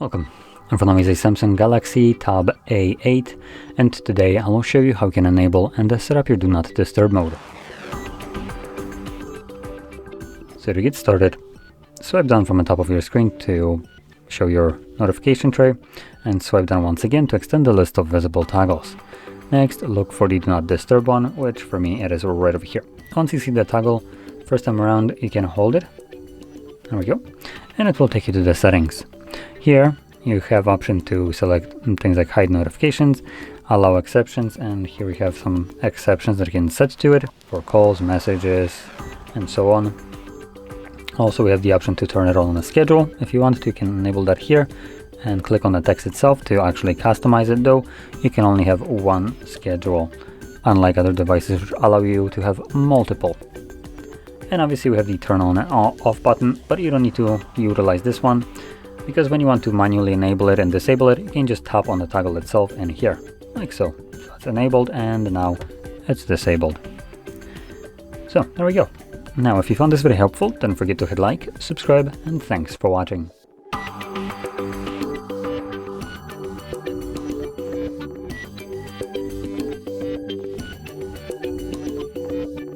Welcome. In front of me is a Samsung Galaxy Tab A8, and today I will show you how you can enable and set up your Do Not Disturb mode. So to get started, swipe down from the top of your screen to show your notification tray, and swipe down once again to extend the list of visible toggles. Next, look for the Do Not Disturb one, which for me it is right over here. Once you see the toggle, first time around you can hold it. There we go. And it will take you to the settings. Here you have option to select things like hide notifications, allow exceptions, and here we have some exceptions that you can set to it for calls, messages, and so on. Also, we have the option to turn it on a schedule. If you want to, you can enable that here and click on the text itself to actually customize it, though you can only have one schedule, unlike other devices which allow you to have multiple. And obviously we have the turn on and off button, but you don't need to utilize this one, because when you want to manually enable it and disable it, you can just tap on the toggle itself and here, like so. So it's enabled and now it's disabled. So there we go. Now if you found this very helpful, don't forget to hit like, subscribe, and thanks for watching.